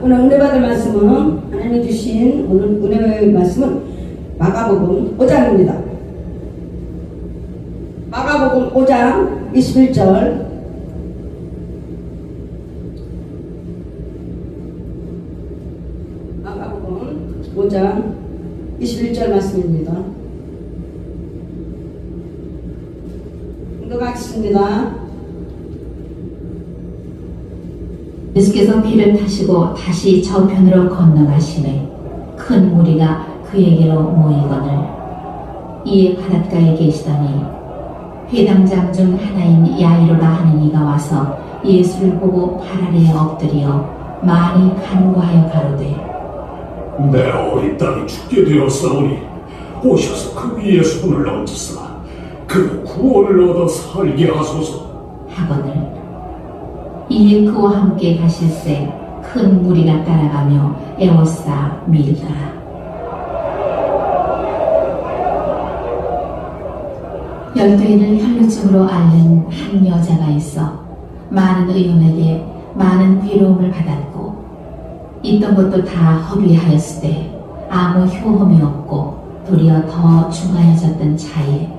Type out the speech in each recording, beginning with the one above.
오늘 은혜 받을 말씀은 하나님이 주신 오늘 은혜의 말씀은 마가복음 5장입니다. 마가복음 5장 21절 마가복음 5장 21절 말씀입니다. 읽어가겠습니다. 예수께서 배를 타시고 다시 저편으로 건너가시매 큰 무리가 그에게로 모이거늘 이에 바닷가에 계시더니 회당장 중 하나인 야이로라 하는 이가 와서 예수를 보고 발 아래에 엎드려 많이 간구하여 가로되 내 어린 딸이 죽게 되었사오니 오셔서 그 위에 손을 얹으사 그 구원을 얻어 살게 하소서. 하거늘 이에 그와 함께 가실새 큰 무리가 따라가며 에워싸 밀더라. 열두인을 혈루증으로 앓는 한 여자가 있어 많은 의원에게 많은 괴로움을 받았고 있던 것도 다 허비하였으되 아무 효험이 없고 도리어 더 중하여졌던 차에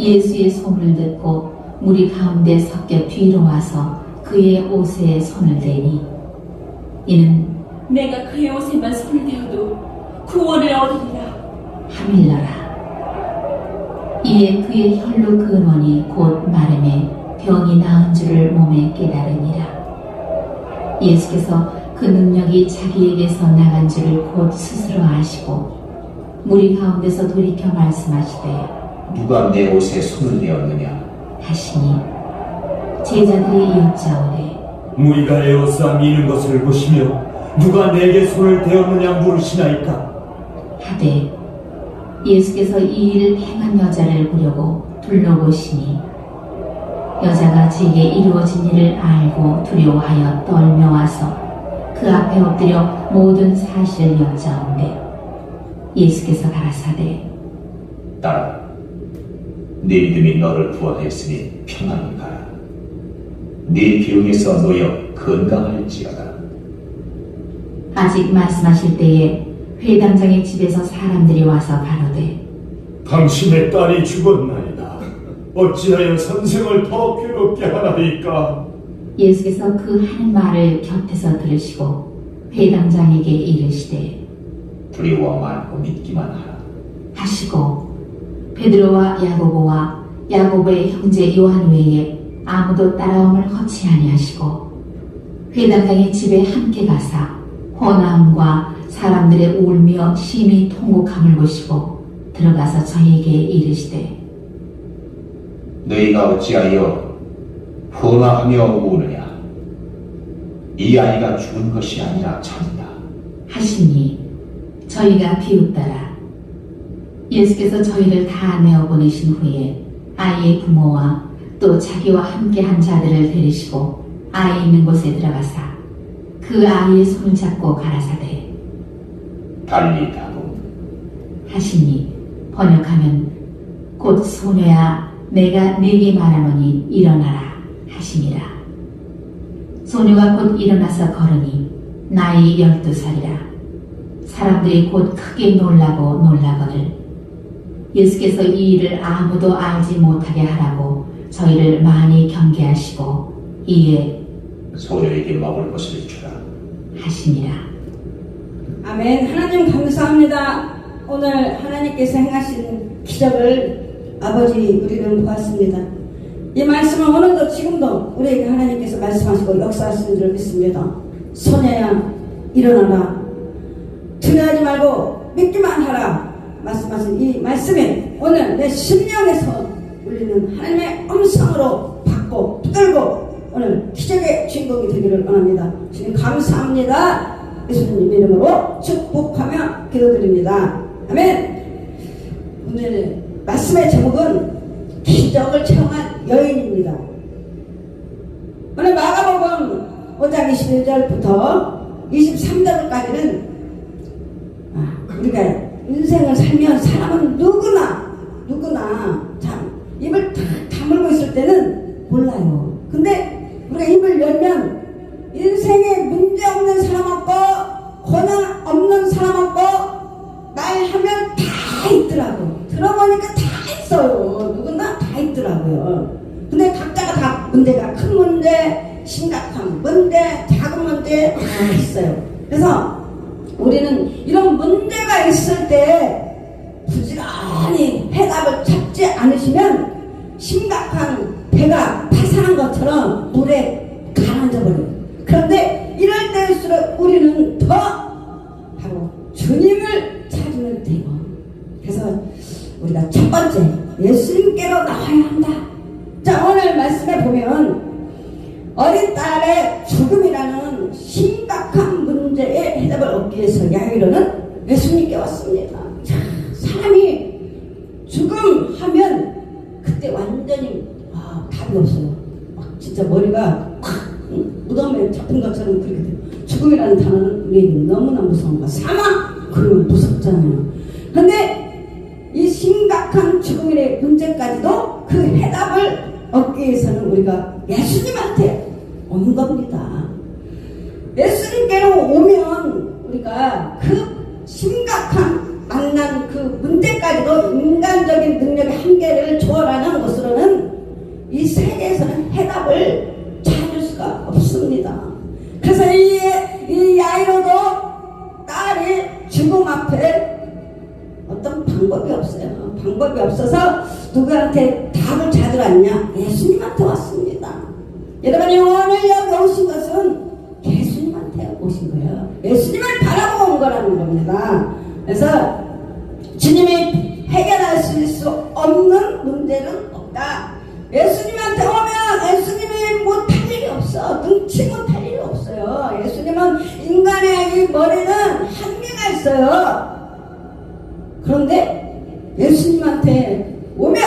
예수의 소문을 듣고 무리 가운데 섞여 뒤로 와서 그의 옷에 손을 대니 이는 내가 그의 옷에만 손을 대어도 구원을 얻으리라 하밀러라. 이에 그의 혈루 근원이 곧 마름에 병이 나은 줄을 몸에 깨달으니라. 예수께서 그 능력이 자기에게서 나간 줄을 곧 스스로 아시고 무리 가운데서 돌이켜 말씀하시되 누가 내 옷에 손을 대었느냐 하시니 제자들이 여짜오되 무리가 에워싸 미는 것을 보시며 누가 내게 손을 대었느냐 물으시나이까. 하되 예수께서 이 일을 행한 여자를 보려고 둘러보시니 여자가 제게 이루어진 일을 알고 두려워하여 떨며 와서 그 앞에 엎드려 모든 사실을 여짜온대 예수께서 가라사대 딸아 네 믿음이 너를 구원하였으니 평안히 가라. 네 병에서 놓여 건강할지어다. 아직 말씀하실 때에 회당장의 집에서 사람들이 와서 가로되 당신의 딸이 죽었나이다. 어찌하여 선생을 더 괴롭게 하나이까? 예수께서 그 하는 말을 곁에서 들으시고 회당장에게 이르시되 두려워 말고 믿기만 하라. 하시고 베드로와 야고보와 야고보의 형제 요한 외에 아무도 따라옴을 허치 아니하시고 회당장의 집에 함께 가사 혼함과 사람들의 울며 심히 통곡함을 보시고 들어가서 저희에게 이르시되 너희가 어찌하여 혼화하며 우느냐. 이 아이가 죽은 것이 아니라 참다. 하시니 저희가 비웃더라. 예수께서 저희를 다 내어보내신 후에 아이의 부모와 또 자기와 함께한 자들을 데리시고 아이 있는 곳에 들어가사 그 아이의 손을 잡고 가라사대 달리다보 하시니 번역하면 곧 소녀야 내가 네게 말하노니 일어나라 하시니라. 소녀가 곧 일어나서 걸으니 나이 12살이라. 사람들이 곧 크게 놀라거늘 예수께서 이 일을 아무도 알지 못하게 하라고 저희를 많이 경계하시고 이에 소녀에게 먹을 것을 주라. 하시니라. 아멘. 하나님 감사합니다. 오늘 하나님께서 행하신 기적을 아버지 우리는 보았습니다. 이 말씀은 오늘도 지금도 우리에게 하나님께서 말씀하시고 역사하시는 줄 믿습니다. 소녀야 일어나라. 두려워하지 말고 믿기만 하라. 말씀하신 이 말씀이 오늘 내 심령에서 울리는 하나님의 음성으로 받고 붙들고 오늘 기적의 주인공이 되기를 원합니다. 주님 감사합니다. 예수님 이름으로 축복하며 기도드립니다. 아멘. 오늘 말씀의 제목은 기적을 체험한 여인입니다. 오늘 마가복음 5장 21절부터 23절까지는 우리가 인생을 살면 사람은 누구나 참 입을 탁 다물고 있을 때는 몰라요. 근데 우리가 입을 열면 인생에 문제 없는 사람 없고 있더라고요. 근데 각자가 다 문제가 큰 문제, 심각한 문제, 작은 문제 다 있어요. 그래서 우리는 이런 문제가 있을 때 부지런히 해답을 찾지 않으시면 심각한 배가 파산한 것처럼 물에 가라앉아 버려요. 그런데 이럴 때일수록 우리는 더 바로 주님을 찾으면 돼요. 그래서 우리가 첫 번째 예수님께로 나와야 한다. 자, 오늘 말씀에 보면 어린 딸의 죽음이라는 심각한 문제의 해답을 얻기 위해서 야이로는 예수님께 왔습니다. 자, 사람이 죽음하면 그때 완전히 답이 없어요. 막 진짜 머리가 무덤에 잡힌 것처럼 그렇게 돼요. 죽음이라는 단어는 우리에게 너무나 무서운 거. 사망! 그러면 무섭잖아요. 근데 이 심각한 죽음의 문제까지도 그 해답을 얻기 위해서는 우리가 예수님한테 온 겁니다. 예수님께로 오면 우리가 그 심각한 만난 그 문제까지도 인간적인 능력의 한계를 초월하는 것으로는 이 세계에서는 해답을 찾을 수가 없습니다. 그래서 이 야이로도 딸이 죽음 앞에 어떤 방법이 없어요. 방법이 없어서 누구한테 답을 찾으러 왔냐? 예수님한테 왔습니다. 여러분이 오늘 여기 오신 것은 예수님한테 오신 거예요. 예수님을 바라보고 온 거라는 겁니다. 그래서 주님이 해결할 수 없는 문제는 없다. 예수님한테 오면 예수님이 못할 일이 없어. 눈치 못할 일이 없어요. 예수님은 인간의 이 머리는 한계가 있어요. 그런데 예수님한테 오면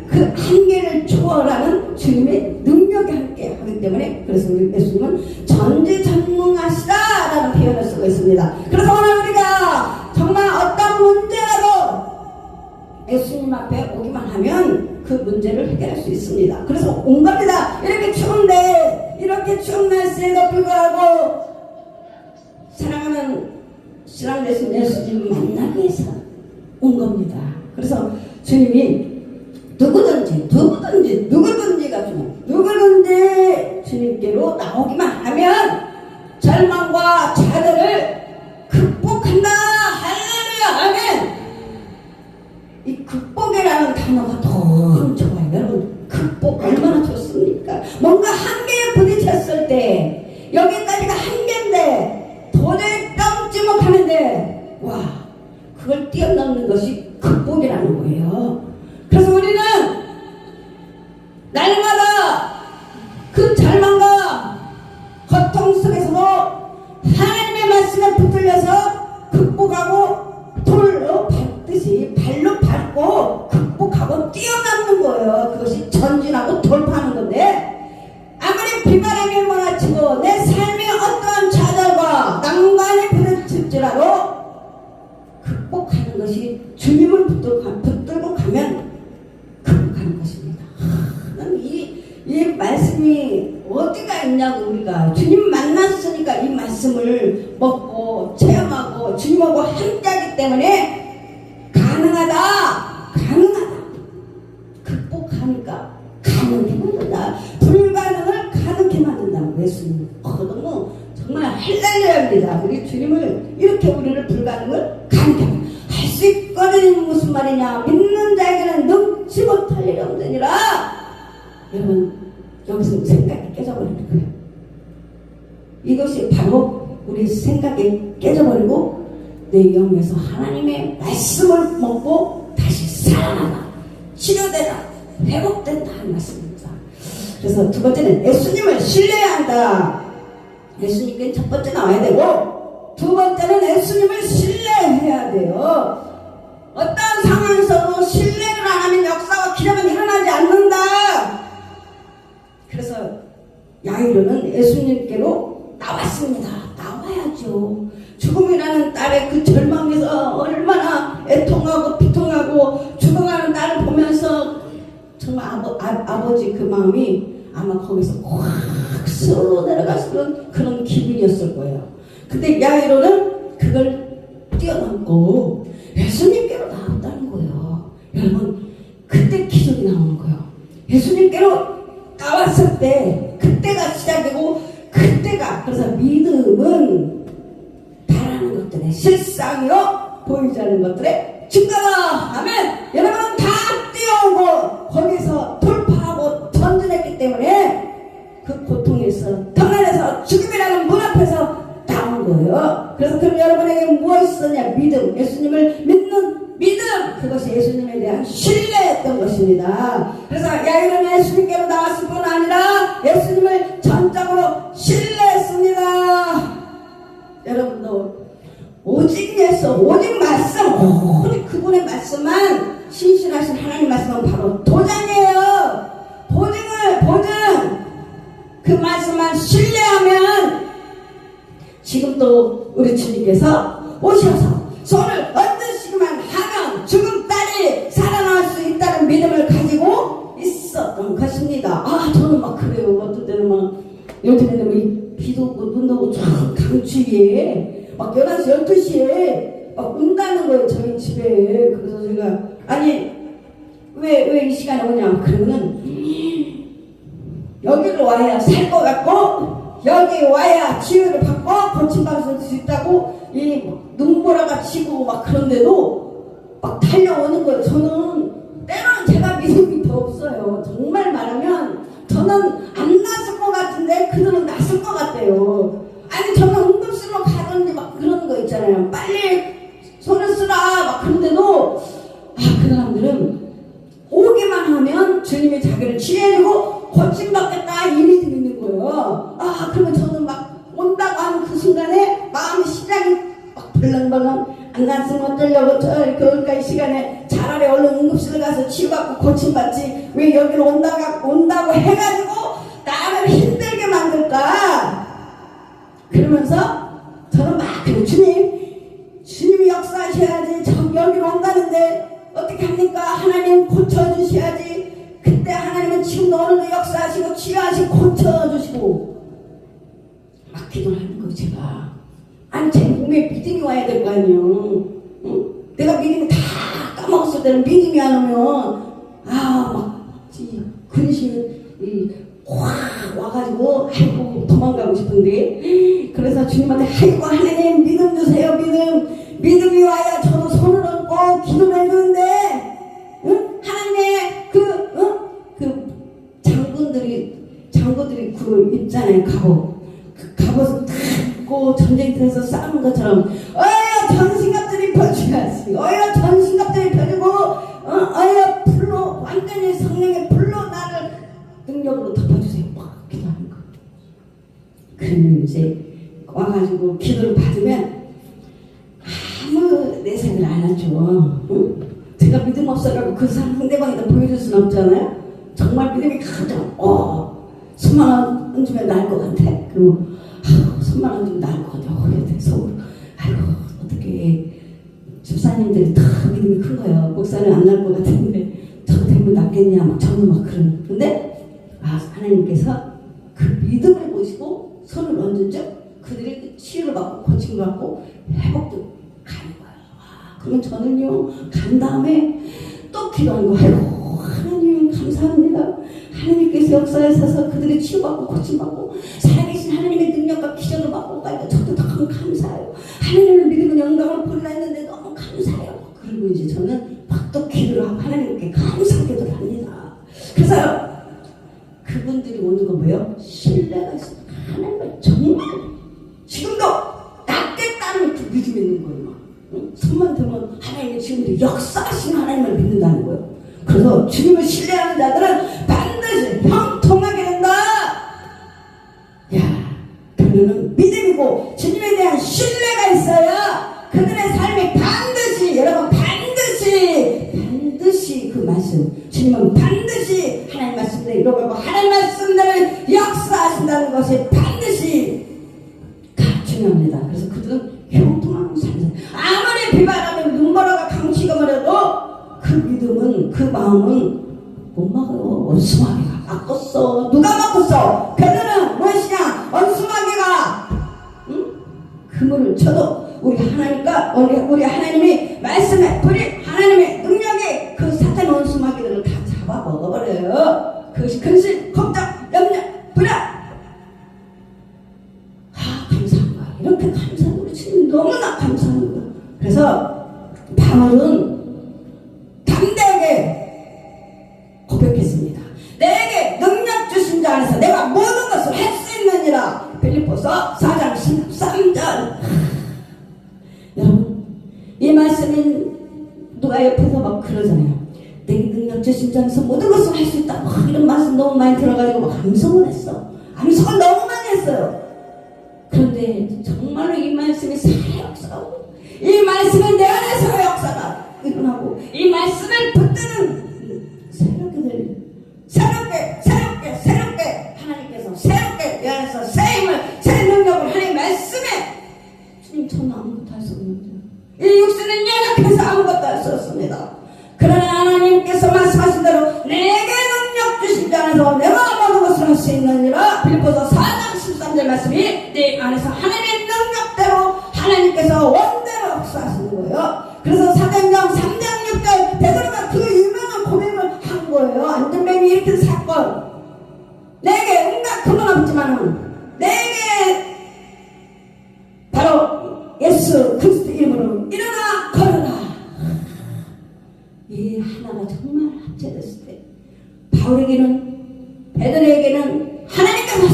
그 한계를 초월하는 주님의 능력이 함께 하기 때문에 그래서 우리 예수님은 전지전능하시다라는 표현을 쓰고 있습니다. 그래서 오늘 우리가 정말 어떤 문제라도 예수님 앞에 오기만 하면 그 문제를 해결할 수 있습니다. 그래서 온 겁니다. 이렇게 추운데 이렇게 추운 날씨에도 불구하고 사랑하는 신랑 되신 예수님을 만나기 위해서 온 겁니다. 그래서 주님이 누구든지 주님께로 나오기만 하면 절망과 좌절을 극복한다. 할렐루야. 아멘. 이 극복이라는 단어가 너무 좋아요. 여러분, 극복 얼마나 좋습니까? 뭔가 한계에 부딪혔을 때 여기까지가 한계인데 도저히 넘지 못하는데 와, 그걸 뛰어넘는 것이 극복이라는 거예요. 그래서 우리는 날마다 그 절망과 고통 속에서도 하나님의 말씀에 붙들려서 극복하고 돌로 밟듯이 발로 밟고 극복하고 뛰어넘는 거예요. 그것이 전진하고 돌파하는 건데 아무리 비바람이 몰아치고 내 삶에 어떠한 좌절과 난관이 부딪힐지라도 극복하는 것이 주님을 붙들고 가면 극복하는 것입니다. 나는 이 말씀이 어디가 있냐고. 우리가 주님 만났으니까 이 말씀을 먹고 체험하고 주님하고 함께하기 때문에 가능하다. 극복하니까 가능케 만든다. 불가능을 가능케 만든다고 예수님. 너무 정말 할렐루야입니다. 우리 주님을 이렇게 우리를 불가능을 가능케 만든다. 할 수 있거든. 무슨 말이냐? 믿는 자에게는 능치 못할 일이 없느니라. 여러분, 여기서 생각이 깨져버리는 거예요. 이것이 바로 우리 생각이 깨져버리고 내 영에서 하나님의 말씀을 먹고 다시 살아나다, 치료되다, 회복된다 하는 말씀입니다. 그래서 두 번째는 예수님을 신뢰해야 한다. 예수님께 첫 번째 나와야 되고 두 번째는 예수님을 신뢰해야 돼요. 어떤 상황에서도 신뢰를 안 하면 역사와 기적은 일어나지 않는다. 그래서 야이로는 예수님께로 나왔습니다. 나와야죠. 죽음이라는 딸의 그 절망에서 얼마나 애통하고 비통하고 죽어가는 딸을 보면서 정말 아버지 그 마음이 아마 거기서 확 스스로 내려가시는 그런 기분이었을 거예요. 근데 야이로는 그걸 뛰어넘고 예수님께로 나왔다는 거예요. 여러분, 그때 기적이 나오는 거예요. 예수님께로 나왔을 때 그때가 시작이고 그때가 그래서 믿음은 바라는 것들의 실상이요 보이지 않는 것들의 증거다. 아멘. 여러분 다 뛰어오고 거기서 돌파하고 전진했기 때문에 그 고통에서 평안에서 죽음이라는 문 앞에서 나온 거예요. 그래서 그럼 여러분에게 무엇이 있었냐? 믿음. 예수님을 믿는 믿음. 그것이 예수님에 대한 신뢰였던 것입니다. 그래서 야이로는 예수님께로 나왔을 뿐 아니라 예수님을 전적으로 신뢰했습니다. 여러분도 오직 예수, 오직 말씀, 오직 그분의 말씀만 신실하신 하나님 말씀은 바로 도장이에요. 보증 그 말씀만 신뢰하면 지금도 우리 주님께서 오셔서 손을 얹으시기만 하면 죽은 딸이 살아날 수 있다는 믿음을 가지고 있었던 것입니다. 아 저는 막 그래요. 어떤 때는 막 요즘에는 뭐 비도 오고 눈도 오고 쫙 강추위에 막 11시 12시에 막 운다는 거예요. 저희 집에. 그래서 제가 아니 왜 이 시간에 오냐 그러면은 여기로 와야 살 것 같고 여기 와야 치유를 받고 고침받을 수 있다고 이 눈보라가 치고 막 그런데도 막 달려오는 거예요. 저는 때로는 제가 믿음이 더 없어요. 정말 말하면 저는 안 났을 것 같은데 그들은 났을 것 같대요. 아니 저는 응급실로 가든지 막 그런 거 있잖아요. 빨리 손을 쓰라 막 그런데도 그 사람들은 오기만 하면 주님이 자기를 치유해주고 고침받겠다 이 믿음이 있는 거예요. 그러면 저는 막 온다고 하는 그 순간에 마음이 심장이 막 벌렁벌렁 안 났으면 어쩌려고 그러니까 이 시간에 차라리 얼른 응급실을 가서 치유받고 고침받지 왜 여기로 온다고 해가지고 나를 힘들게 만들까 그러면서 저는 막 그래 주님이 역사하셔야지 여기로 온다는데 어떻게 합니까? 하나님 고쳐주셔야지. 그때 하나님은 지금도 오늘도 역사하시고 치유하시고 고쳐주시고 막 기도를 하는 거예요. 제가 아니 제 몸에 믿음이 와야 될 거 아니에요. 응? 내가 믿음이 다 까먹었을 때는 믿음이 안 오면 막 근심이 확 와가지고 아이고 도망가고 싶은데 그래서 주님한테 아이고 하나님 믿음 주세요. 믿음이 와야 저도 손을 얹고 기도를 해주는데 하나님의 그 장군들이 그 있잖아요. 갑옷을 탁 입고 전쟁터에서 싸우는 것처럼 전신갑들이 펴줘야지. 전신갑들이 펴주고 불로 완전히 성령의 불로 나를 능력으로 덮어주세요. 막 기도하는 거. 그러면 이제 와가지고 기도를 받으면 아무 내색을 안 하죠. 응? 제가 믿음 없어가지고 그 사람 상대방에다 보여줄 수는 없잖아요. 정말 믿음이 크죠. 10만 원 주면 나을 것 같아. 그리고 10만 원 주면 나을 것 같아. 속으로 아이고 어떻게 집사님들이 다 믿음이 큰 거예요. 목사는 안 날 것 같은데 저거 되면 낫겠냐 막 저는 막 근데 하나님께서 그 믿음을 보시고 손을 얹은 즉 그들이 치유를 받고 고침을 받고 회복도 가는 거예요. 그러면 저는요 간 다음에 또 기도하는 거예요. 하나님 감사합니다. 하나님께서 역사하셔서 그들이 치유받고 고침받고 살아계신 하나님의 능력과 기적을 받고 가니까 저도 너무 감사해요. 하나님을 믿으면 영광을 보리라 했는데 너무 감사해요. 그리고 이제 저는 막 또 기도를 하고 하나님께 감사 기도를 합니다. 그래서 그분들이 오는 건 뭐예요? 신뢰가 있어요. 하나님을 정말 지금도 낫겠다는 그 믿음이 있는 거예요. 손만 들면 하나님이 지금도 역사하시는 하나님을 믿는다는 거예요. 그래서 주님을 신뢰하는 자들은 반드시 형통하게 된다. 그들은 믿음이고 주님에 대한 신뢰가 있어야 그들의 삶이 반드시 여러분 반드시 그 말씀 주님은 반드시 하나님 말씀대로 이루어가고 하나님 말씀대로 역사하신다는 것이 반드시 중요합니다. 그래서 그들은 형통하고 살아요. 아무리 비바람에 눈보라가 강치가 말해도 그 믿음은 그 마음은 못 막아요. 원수마귀가 바꿨어. 누가 바꿨어? 그들은 무엇이냐? 원수마귀가 그물을 쳐도 우리 하나님과 우리 하나님이 말씀에 우리 하나님의 능력이 그 사탄 원수마귀들을 다 잡아 먹어버려요. 그것이 근심, 걱정, 염려, 불안. 감사한 거야. 이렇게 감사한 우리 주님 너무나 감사한 거야. 그래서 바울은 담대하게 고백했습니다. 내게 능력 주신 자 안에서 내가 모든 것을 할 수 있느니라. 빌립보서 4장 13절. 여러분, 이 말씀이 누가 옆에서 막 그러잖아요. 내게 능력 주신 자 안에서 모든 것을 할 수 있다. 이런 말씀 너무 많이 들어가지고 막 암송을 했어. 암송을 너무 많이 했어요. 그런데 정말로 이 말씀이 살아 역사하고, 이 말씀은 내 안에서 역사가 일어나고, 이 말씀을 붙드는 새롭게 하나님께서 새롭게 내 안에서 새 힘을, 새 능력을 하나님 말씀에 주님 저는 아무것도 할 수 없는데 이 육신은 연약해서 아무것도 할 수 없습니다. 그러나 하나님께서 말씀하신 대로 내게 능력 주신 자 안에서 내가 모든 것을 할 수 있느니라. 빌립보서 4장 13절 말씀이 내 안에서 하나님의 능력대로 하나님께서 원대로 역사하시는 거예요. 그래서 사도행전 3장 6절 베드로가 그 유명한 고백을 한 거예요. 안전뱅이 일으킨 사건. 내게 온갖 그건 없지만은 내게 바로 예수 그리스도 이름으로 일어나 걸어라. 이 하나가 정말 합체됐을 때 바울에게는, 베드로에게는 하나님께서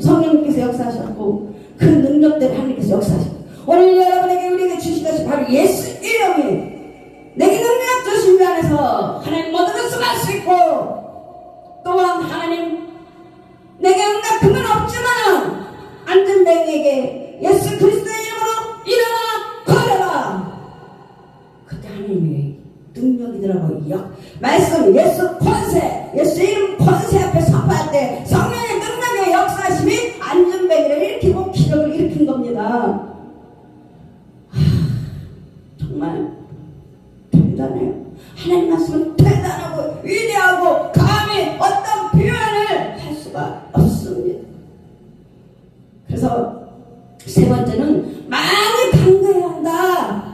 성령님께서 역사하셨고 그 능력대로 하나님께서 역사하셨고, 오늘 여러분에게 우리에게 주신 것이 바로 예수 이름이 내게 능력 주신 자 안에서 하나님 모든 것을 할 수 있고, 또한 하나님 내게 응답 그건 없지만은 안전뱅이에게 예수 그리스도의 이름으로 일어나 걸어라. 그때 하나님의 능력이더라고요. 말씀 예수 권세, 예수 이름 권세 앞에 선포할 때 성령의 능력의 역사심이 안전뱅이를 일으키고 기적을 일으킨 겁니다. 정말 대단해요. 하나님 말씀은 대단하고 위대하고 감히 어떤 표현을 할 수가 없습니다. 그래서 세 번째는 많이 간구해야 한다.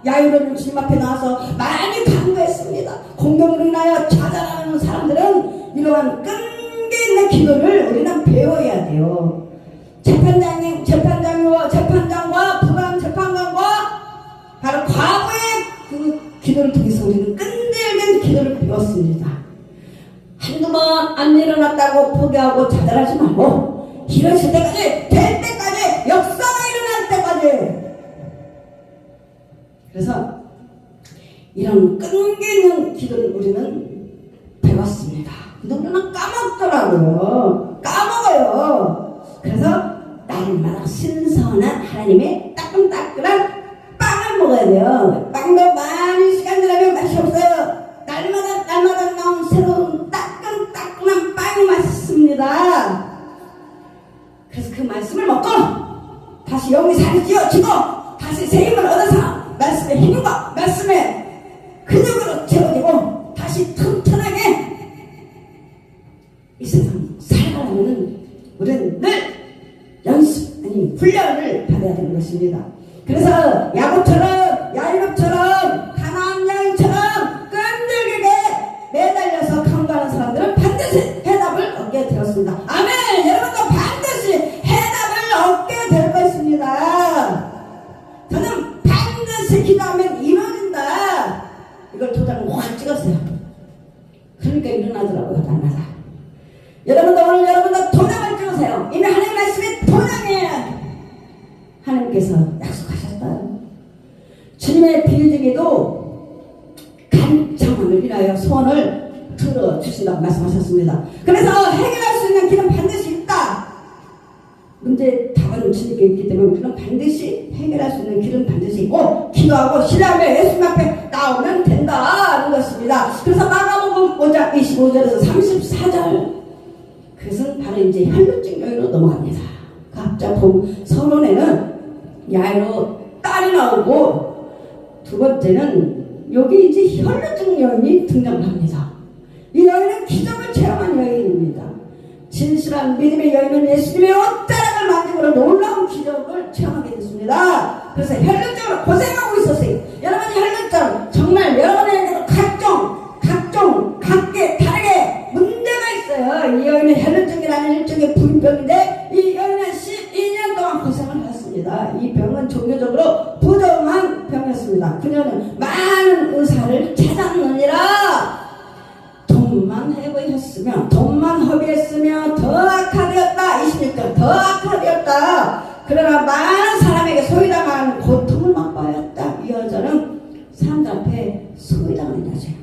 야이로는 주님 앞에 나와서 많이 간구했습니다. 공경으로 인하여 좌절하는 사람들은 이러한 끈기 있는 기도를 우리는 배워야 돼요. 재판장과 부감 재판관과 바로 과거의 그 기도를 통해서 우리는 끈질긴 기도를 배웠습니다. 한두 번 안 일어났다고 포기하고 좌절하지 말고 이러실 때까지, 될 때까지, 역사가 일어날 때까지. 그래서 이런 끈기 있는 기도를 우리는 배웠습니다. 근데 우리는 까먹더라고요. 까먹어요. 그래서 날마다 신선한 하나님의 따끈따끈한 빵을 먹어야 돼요. 빵도 많이 시간 지나면 맛이 없어요. 날마다 나온 새로운 따끈따끈한 빵이 맛있습니다. 그래서 그 말씀을 먹고 다시 영이 살이 찌어지고 다시 새 힘을 얻어서 말씀의 힘과 말씀의 근육으로 채워지고 다시 튼튼하게 이 세상 살아가는 우리는 늘 연습, 아니 훈련을 받아야 되는 것입니다. 그래서 야곱처럼, 야일곱처럼, 가나안 여인처럼 끈질기게 매달려서 강구하는 사람들은 반드시 해답을 얻게 되었습니다. 아멘! 여러분도 반드시 해답을 얻게 될 것입니다. 저는 반드시 기도하면 이루어진다. 이걸 도장을 확 찍었어요. 그러니까 일어나더라고요, 날마다. 여러분도 오늘 여러분도 도장을 찍으세요. 이미 하나님 말씀이 도장이에요. 하나님께서 약속하셨다. 주님의 비유 중에도 간청함을 위하여 소원을 들어주신다고 말씀하셨습니다. 그래서 해결할 수 있는 길은 반드시 있다. 문제의 답은 주님께 있기 때문에 우리는 반드시 해결할 수 있는 길은 반드시 있고, 기도하고 신뢰하며 예수님 앞에 나오면 된다는 것입니다. 그래서 마가복음 5장 25절에서 34절, 그것은 바로 이제 혈루증 여인으로 넘어갑니다. 각자 서론에는 야이로 딸이 나오고, 두 번째는 여기 이제 혈루증 여인이 등장을 합니다. 이 여인은 기적을 체험한 여인입니다. 진실한 믿음의 여인은 예수님의 옷자락을 만짐으로 놀라운 기적을 체험하게 됐습니다. 그래서 혈루증으로 고생하고 있었어요. 여러분이 혈루증 정말 여러분에게도 각종 각게 다르게 문제가 있어요. 이 여인은 혈루증이라는 일종의 부인병인데 이 여인은 12년 동안 고생을 했습니다. 이 병은 종교적으로 부정한 병이었습니다. 그녀는 많은 의사를 찾았느니라 돈만 해보였으며 돈만 허비했으며 더 악화되었다. 26절 더 악화되었다. 그러나 많은 사람에게 소외당하는 고통을 맛보였다. 이 여자는 사람들 앞에 소외당하는 여자예요.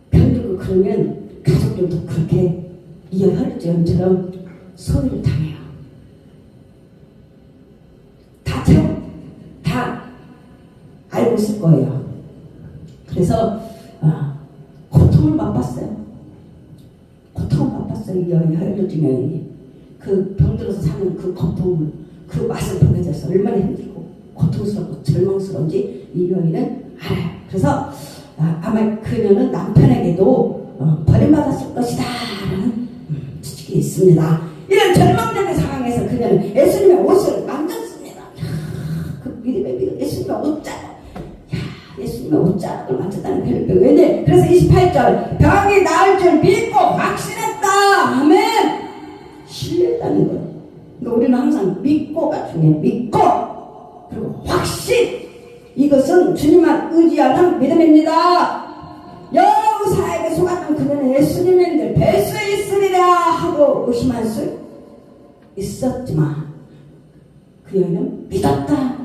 별들고 그러면 가족들도 그렇게 이 혈증처럼 소외를 당해요. 다 알고 있을 거예요. 그래서 고통을 맛봤어요. 고통을 맛봤어요. 이 혈증 여인이 그 병들어서 사는 그 고통을 그 맛을 보게 돼서 얼마나 힘들고 고통스럽고 절망스러운지 이 여인은 알아요. 그래서 아마 그녀는 남편에게도 버림받았을 것이다 라는 추측이 있습니다. 이런 절망적인 상황에서 그녀는 예수님의 옷을 만졌습니다. 그 믿음의 예수님의 옷자락, 예수님의 옷자락을 만졌다는 혈병. 왜냐? 그래서 28절 병이 나을 줄 믿고 확신했다. 아멘. 신뢰했다는 거예요. 그러니까 우리는 항상 믿고가 중요해요. 믿고 그리고 확신. 이것은 주님만 의지하는 믿음입니다. 여러 의사에게 속았던 그녀는 예수님을 뵐 수 있으리라 하고 의심할 수 있었지만 그 여인은 믿었다.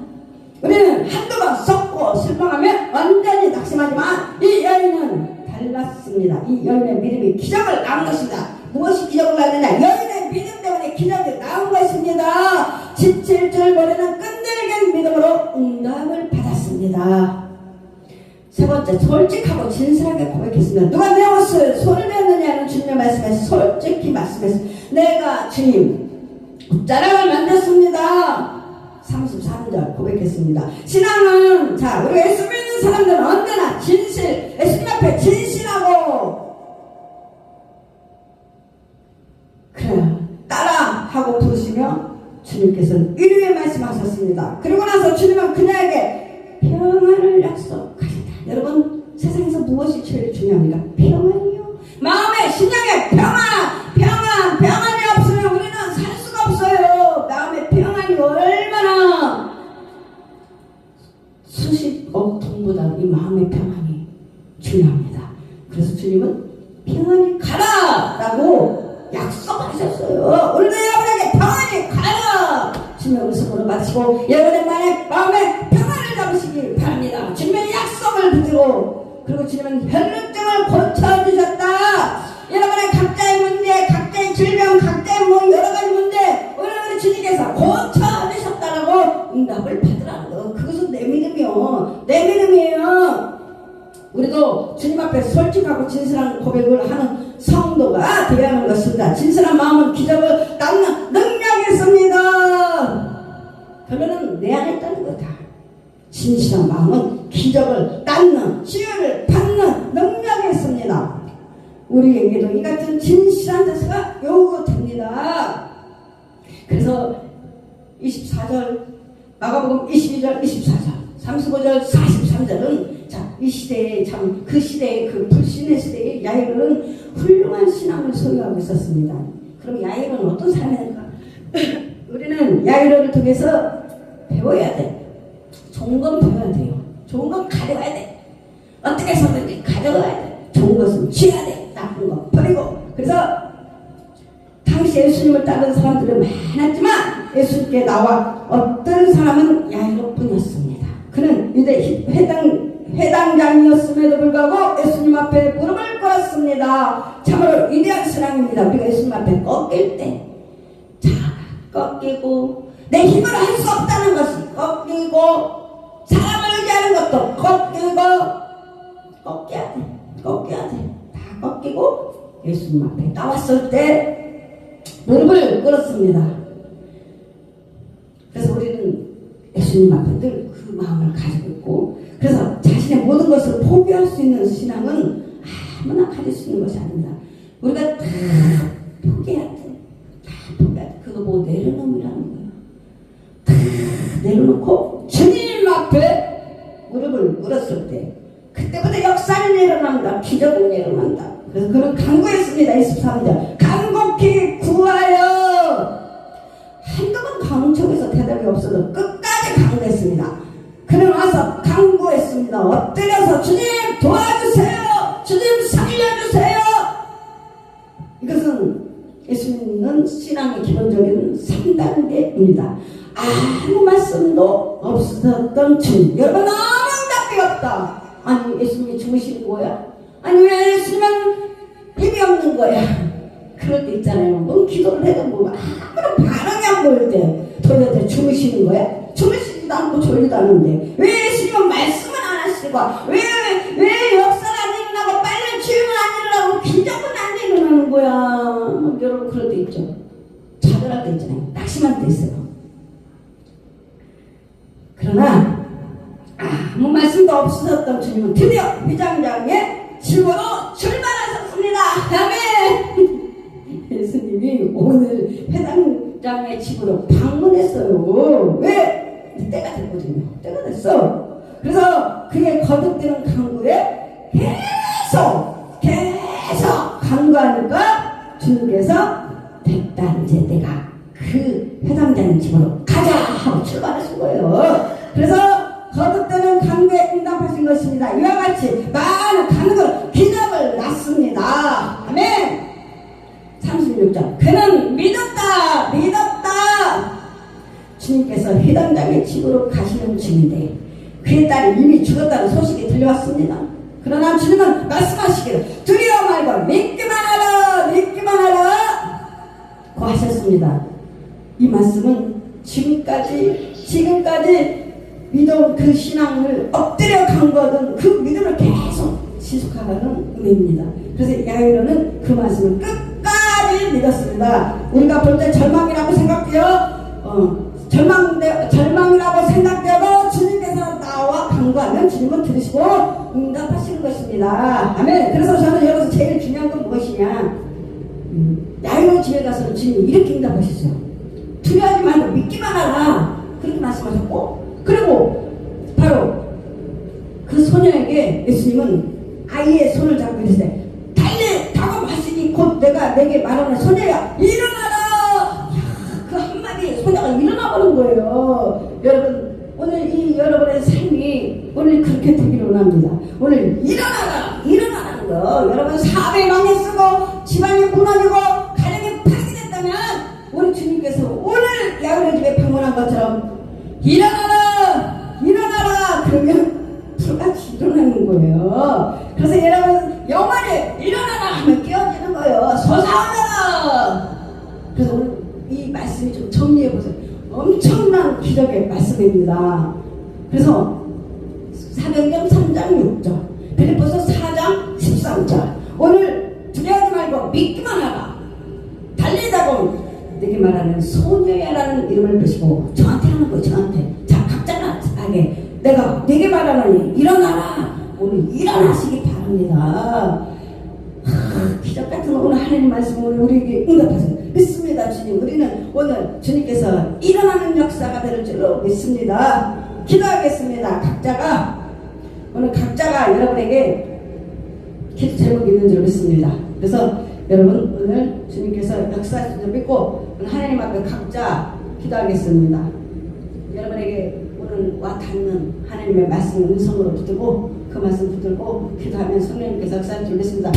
우리는 한두 번 썩고 실망하면 완전히 낙심하지만 이 여인은 달랐습니다. 이 여인의 믿음이 기적을 낳은 것입니다. 무엇이 기적을 낳느냐? 여인의 믿음 때문에 기적이 나온 것입니다. 17절 보내는 끈질긴 믿음으로 응답을 받았습니다. 세 번째, 솔직하고 진실하게 고백했습니다. 누가 내 옷을 손을 냈느냐는 주님의 말씀에서 솔직히 말씀했습니다. 내가 주님 옷자락을 만졌습니다. 33절 고백했습니다. 신앙은 우리가 예수 믿는 사람들은 언제나 진실, 예수님 앞에 진실하고 그래 따라 하고 부르시며 주님께서는 이르게 말씀하셨습니다. 그리고 나서 주님은 그녀에게 평안을 약속하셨다. 여러분 세상에서 무엇이 제일 중요합니까? 평안이요. 마음의 심령의 평안이 없으면 우리는 살 수가 없어요. 마음의 평안이 얼마나 수십억 돈보다 이 마음의 평안이 중요합니다. 그래서 주님은 평안이 가라라고 약속하셨어요. 오늘도 여러분에게 평안이 가라. 주님의 은총으로 받으시고 여러분의 마음에 평안을 잡으시기 바랍니다. 주님의 약속을 붙들고 그리고 주님은 혈루증을 고쳐주셨다. 여러분의 각자의 문제, 각자의 질병, 각자의 여러 가지 문제 오늘 주님께서 고쳐주셨다라고 응답을 받으라는 거. 그것은 내 믿음이요. 내 믿음이에요. 우리도 주님 앞에 솔직하고 진실한 고백을 하는 성도가 되어야 하는 것입니다. 진실한 마음은 기적을 낳는 능력이 있습니다. 결론은 내 안에 있다는 거다. 진실한 마음은 기적을 낳는, 치유를 받는 능력이 있습니다. 우리에게도 이 같은 진실한 자세가 요구됩니다. 그래서 24절, 마가복음 22절, 24절, 35절, 43절은 이 시대에 그 시대에 그 불신의 시대에 야이로는 훌륭한 신앙을 소유하고 있었습니다. 그럼 야이로는 어떤 사람인가? 우리는 야이로를 통해서 배워야 돼. 좋은 건 배워야 돼요. 좋은 건 가져가야 돼. 어떻게 해서든지 가져가야 돼. 좋은 것은 취해야 돼. 나쁜 거 버리고. 그래서 당시 예수님을 따르는 사람들은 많았지만 예수님께 나와 어떤 사람은 야이로뿐이었습니다. 그는 유대 회당장이었음에도 불구하고 예수님 앞에 무릎을 꿇었습니다. 참으로 위대한 신앙입니다. 우리가 예수님 앞에 꺾일 때 꺾이고 내 힘으로 할 수 없다는 것이 꺾이고 사람을 의지하는 것도 꺾여야 돼. 다 꺾이고 예수님 앞에 나왔을 때 무릎을 꿇었습니다. 그래서 우리는 예수님 앞에 늘 그 마음을 가지고 있고 그래서 자신의 모든 것을 포기할 수 있는 신앙은 아무나 가질 수 있는 것이 아닙니다. 우리가 다 포기해야 돼. 다 포기해야 돼. 그거 뭐 내려놓으라는 거예요. 다 내려놓고 주님 앞에 무릎을 꿇었을 때 그때부터 역사는 일어납니다. 기적은 일어난다. 그래서 그는 간구했습니다. 23절 예수님은 신앙의 기본적인 3단계입니다. 아무 말씀도 없었던 주님. 여러분 너무 응답이 없다. 아니 예수님이 죽으시는 거야? 아니 왜 예수님은 힘이 없는 거야? 그럴 때 있잖아요. 뭐 기도를 해도 뭐 아무런 반응이 안 보일 때 도대체 주무시는 거야? 주무시지도 않고 졸리도 않는데 왜 예수님은 말씀을 안 하시고 왜 역사가 안 일어나고 빨리 치유가 안 일어나고 기적은 안 일어나는 거야? 뭐 여러분 그럴 때 있죠. 자들할 때 있잖아요. 낙심할 때 있어요. 그러나 아무 말씀도 없으셨던 주님은 드디어 회장장의 집으로 출발하셨습니다. 아멘. 예수님이 오늘 회장장의 집으로 방문했어요. 왜? 때가 됐거든요. 때가 됐어. 그래서 그의 거듭되는 강구에 계속 강구하니까 주님께서 됐다 이제 내가 그 회장장의 집으로 가자 하고 출발하신 거예요. 그래서 거듭되는 강구에 응답하신 것입니다. 이와 같이 많은 강구 기적을 났습니다. 아멘. 36절 그는 믿었다. 주님께서 회당장의 집으로 가시는 중인데 그의 딸이 이미 죽었다는 소식이 들려왔습니다. 그러나 주님은 말씀하시기를 두려워 말고 믿기만 하라 고 하셨습니다. 이 말씀은 지금까지 믿어온 그 신앙을 엎드려 간거든 그 믿음을 계속 지속하라는 의미입니다. 그래서 야이로는 그 말씀을 끝까지 믿었습니다. 우리가 볼 때 절망이라고 생각돼요. 절망이라고 생각되어도 주님께서 나와 강구하면 주님은 들으시고 응답하시는 것입니다. 아멘. 그래서 저는 여기서 제일 중요한 건 무엇이냐? 야이로 집에 가서는 주님이 이렇게 응답하셨어요. 두려워하지 말고 믿기만 하라. 그렇게 말씀하셨고, 그리고 바로 그 소녀에게 예수님은 아이의 손을 잡고 이르시되 달리 다가마시니 곧 내가 내게 말하는 소녀야 일어나라. 그 한마디 소녀가 일어나버린 거예요. 여러분 오늘 이 여러분의 삶이 오늘 그렇게 되기를 원합니다. 오늘 일어나라는 거. 여러분 사업에 망했고 집안이 무너지고 가정이 파괴됐다면 우리 주님께서 오늘 야훼로 집에 방문한 것처럼 일어나라 그러면 불같이 일어나는 거예요. 그래서 여러분 영원히 일어나라 하면 깨어지는 거예요. 솟아오르라. 그래서 오늘 이 말씀이 좀 정리해보세요. 엄청난 기적의 말씀입니다. 그래서 사도행전 3장 6절 빌립보서 4장 13절 오늘 두려워하지 말고 믿기만 하라. 달리다고 내게 말하는 소녀야라는 이름을 드시고 저한테 하는 거예요. 저한테. 자 각자가 하게 내가 내게 말하노니 일어나라. 오늘 일어나시기 바랍니다. 기적 같은 오늘 하나님 말씀을 우리에게 응답하세요. 믿습니다. 주님 우리는 오늘 주님께서 일어나는 역사가 될 줄로 믿습니다. 기도하겠습니다. 오늘 각자가 여러분에게 기도 제목이 있는 줄 믿습니다. 그래서 여러분 오늘 주님께서 역사하실 줄 믿고 하나님 앞에 각자 기도하겠습니다. 여러분에게 오늘 와 닿는 하나님의 말씀을 음성으로 붙들고 그 말씀 붙들고 기도하면 성령님께서 역사할 줄 믿습니다.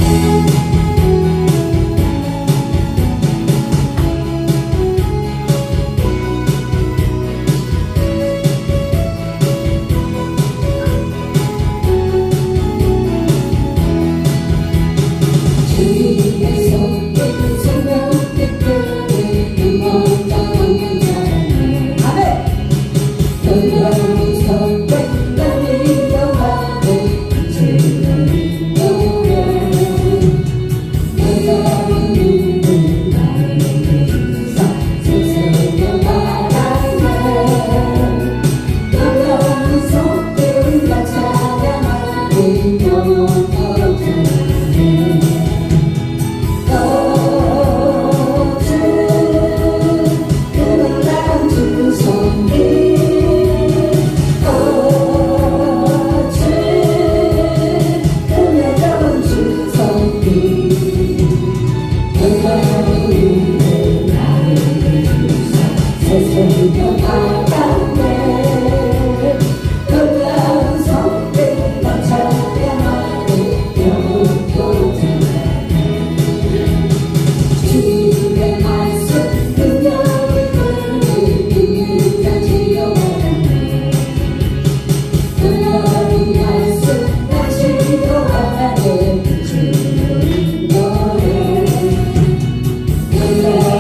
감사합니다.